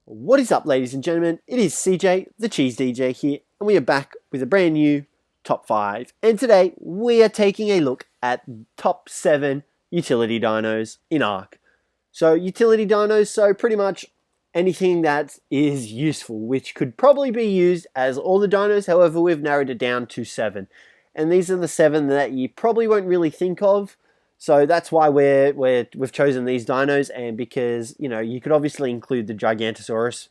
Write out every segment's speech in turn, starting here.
What is up, ladies and gentlemen? It is Cjthecheesedj here, and we are back with a brand new top 5. And today we are taking a look at top 7 utility dinos in Ark. So utility dinos, so pretty much anything that is useful, which could probably be used as all the dinos. However, we've narrowed it down to 7, and these are the 7 that you probably won't really think of. So that's why we've chosen these dinos, and because, you know, you could obviously include the Giganotosaurus,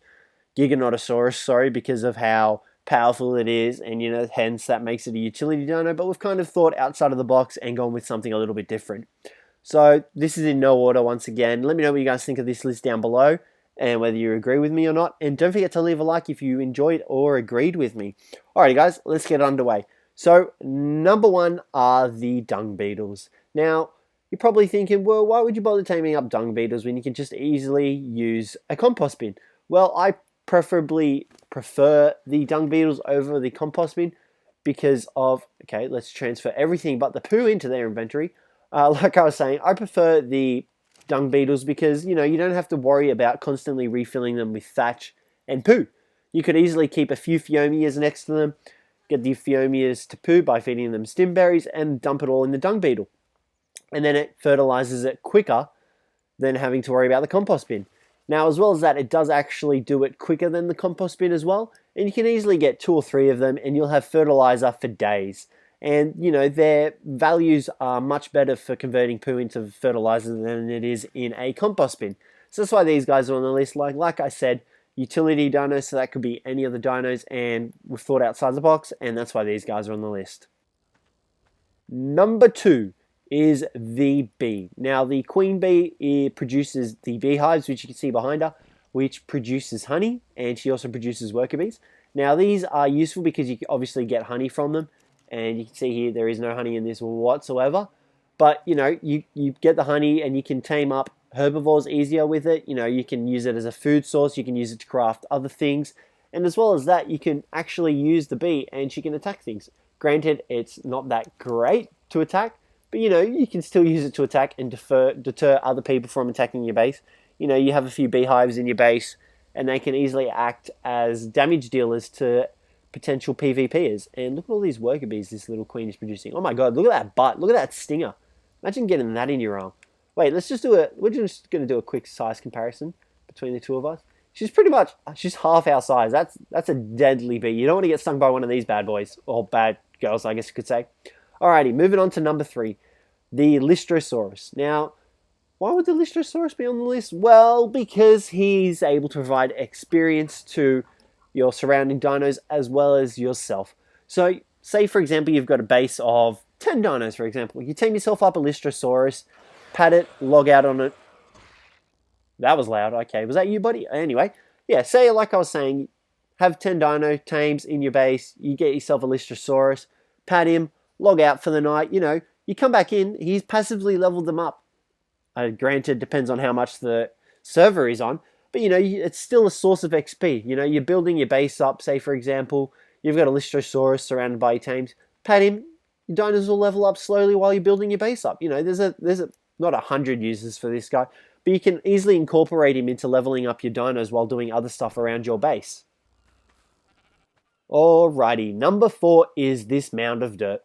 sorry, because of how powerful it is, and, you know, hence that makes it a utility dino, but we've kind of thought outside of the box and gone with something a little bit different. So this is in no order once again. Let me know what you guys think of this list down below, and whether you agree with me or not, and don't forget to leave a like if you enjoyed or agreed with me. Alrighty guys, let's get underway. So number 1 are the Dung Beetles. Now, you're probably thinking, well, why would you bother taming up Dung Beetles when you can just easily use a compost bin? Well, I preferably prefer the Dung Beetles over the compost bin because of, okay, let's transfer everything but the poo into their inventory. Like I was saying, I prefer the Dung Beetles because, you know, you don't have to worry about constantly refilling them with thatch and poo. You could easily keep a few Phiomias next to them, get the Phiomias to poo by feeding them stim berries, and dump it all in the Dung Beetle. And then it fertilizes it quicker than having to worry about the compost bin. Now, as well as that, it does actually do it quicker than the compost bin as well. And you can easily get 2 or 3 of them, and you'll have fertilizer for days. And, you know, their values are much better for converting poo into fertilizer than it is in a compost bin. So that's why these guys are on the list. Like I said, utility dinos, so that could be any of the dinos, and we've thought outside the box, and that's why these guys are on the list. Number 2 is the bee. Now, the queen bee produces the beehives, which you can see behind her, which produces honey, and she also produces worker bees. Now, these are useful because you can obviously get honey from them, and you can see here there is no honey in this whatsoever. But, you know, you get the honey, and you can tame up herbivores easier with it. You know, you can use it as a food source, you can use it to craft other things, and as well as that, you can actually use the bee, and she can attack things. Granted, it's not that great to attack, but, you know, you can still use it to attack and deter other people from attacking your base. You know, you have a few beehives in your base, and they can easily act as damage dealers to potential PvPers. And look at all these worker bees this little queen is producing. Oh my god, look at that butt. Look at that stinger. Imagine getting that in your arm. Wait, we're just going to do a quick size comparison between the two of us. She's half our size. That's a deadly bee. You don't want to get stung by one of these bad boys, or bad girls, I guess you could say. Alrighty, moving on to number 3, the Lystrosaurus. Now, why would the Lystrosaurus be on the list? Well, because he's able to provide experience to your surrounding dinos as well as yourself. So, say for example, you've got a base of 10 dinos, for example. You team yourself up a Lystrosaurus, pat it, log out on it. That was loud. Okay, was that you, buddy? Anyway, yeah, say, like I was saying, have 10 dino tames in your base, you get yourself a Lystrosaurus, pat him, log out for the night, you know, you come back in, he's passively leveled them up. Granted, depends on how much the server is on, but, you know, it's still a source of XP. You know, you're building your base up, say, for example, you've got a Lystrosaurus surrounded by your tames, pat him, your dinos will level up slowly while you're building your base up. You know, there's not 100 uses for this guy, but you can easily incorporate him into leveling up your dinos while doing other stuff around your base. Alrighty, number 4 is this mound of dirt.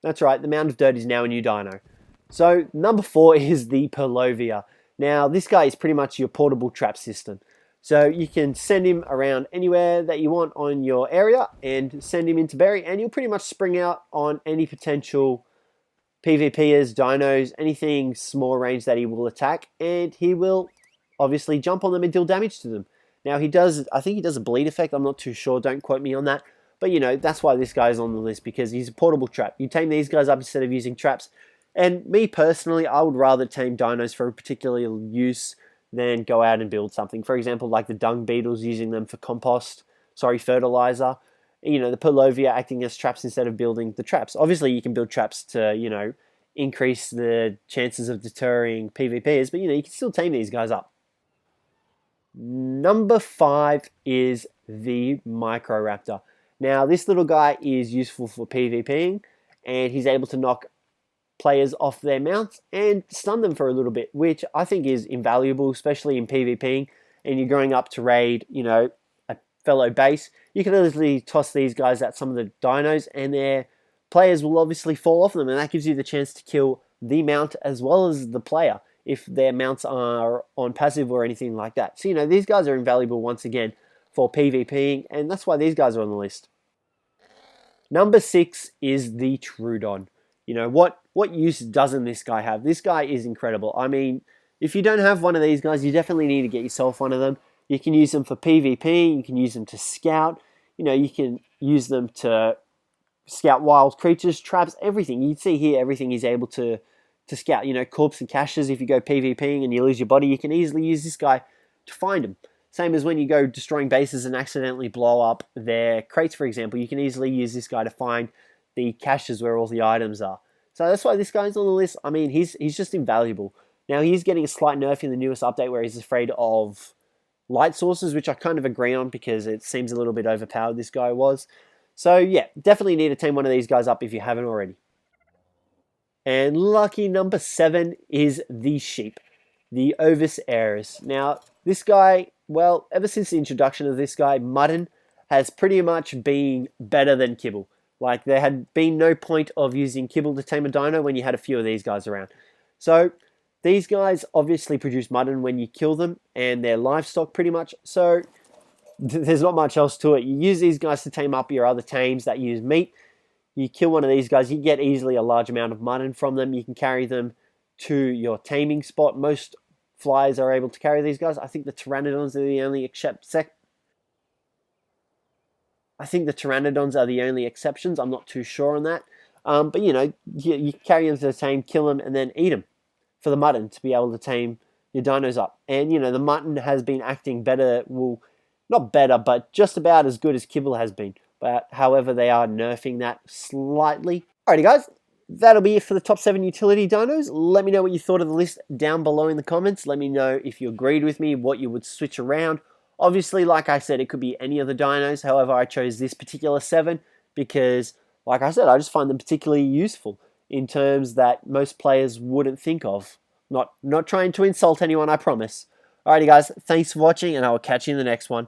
That's right, the mound of dirt is now a new dino. So number 4 is the Palovia. Now, this guy is pretty much your portable trap system. So you can send him around anywhere that you want on your area and send him into berry, and he'll pretty much spring out on any potential PvPers, dinos, anything small range that he will attack, and he will obviously jump on them and deal damage to them. Now, I think he does a bleed effect, I'm not too sure, don't quote me on that. But, you know, that's why this guy's on the list, because he's a portable trap. You tame these guys up instead of using traps. And me personally, I would rather tame dinos for a particular use than go out and build something. For example, like the Dung Beetles, using them for fertilizer. You know, the Palovia acting as traps instead of building the traps. Obviously, you can build traps to, you know, increase the chances of deterring PvPers, but, you know, you can still tame these guys up. Number 5 is the Microraptor. Now, this little guy is useful for PvPing, and he's able to knock players off their mounts and stun them for a little bit, which I think is invaluable, especially in PvPing, and you're going up to raid, you know, a fellow base, you can easily toss these guys at some of the dinos, and their players will obviously fall off them, and that gives you the chance to kill the mount as well as the player if their mounts are on passive or anything like that. So, you know, these guys are invaluable once again for PvPing, and that's why these guys are on the list. Number 6 is the Truedon. You know, what use doesn't this guy have? This guy is incredible. I mean, if you don't have one of these guys, you definitely need to get yourself one of them. You can use them for PvP, you can use them to scout, you know, you can use them to scout wild creatures, traps, everything. You'd see here everything he's able to scout. You know, corpse and caches, if you go PvPing and you lose your body, you can easily use this guy to find them. Same as when you go destroying bases and accidentally blow up their crates, for example, you can easily use this guy to find the caches where all the items are. So that's why this guy's on the list. I mean, he's just invaluable. Now, he's getting a slight nerf in the newest update where he's afraid of light sources, which I kind of agree on because it seems a little bit overpowered, this guy was. So yeah, definitely need to tame one of these guys up if you haven't already. And lucky number 7 is the sheep, the ovis. Now, this guy, well, ever since the introduction of this guy, mutton has pretty much been better than kibble. Like, there had been no point of using kibble to tame a dino when you had a few of these guys around. So, these guys obviously produce mutton when you kill them, and they're livestock pretty much. So, there's not much else to it. You use these guys to tame up your other tames that use meat. You kill one of these guys, you get easily a large amount of mutton from them. You can carry them to your taming spot. Most flyers are able to carry these guys. I think the pteranodons are the only exceptions. I'm not too sure on that. But you know, you carry them to the tame, kill them, and then eat them for the mutton to be able to tame your dinos up. And you know, the mutton has been acting better. Well, not better, but just about as good as kibble has been. But however, they are nerfing that slightly. Alrighty, guys. That'll be it for the top 7 utility dinos. Let me know what you thought of the list down below in the comments. Let me know if you agreed with me, what you would switch around. Obviously, like I said, it could be any of the dinos. However, I chose this particular 7 because, like I said, I just find them particularly useful in terms that most players wouldn't think of. Not trying to insult anyone, I promise. Alrighty, guys. Thanks for watching, and I will catch you in the next one.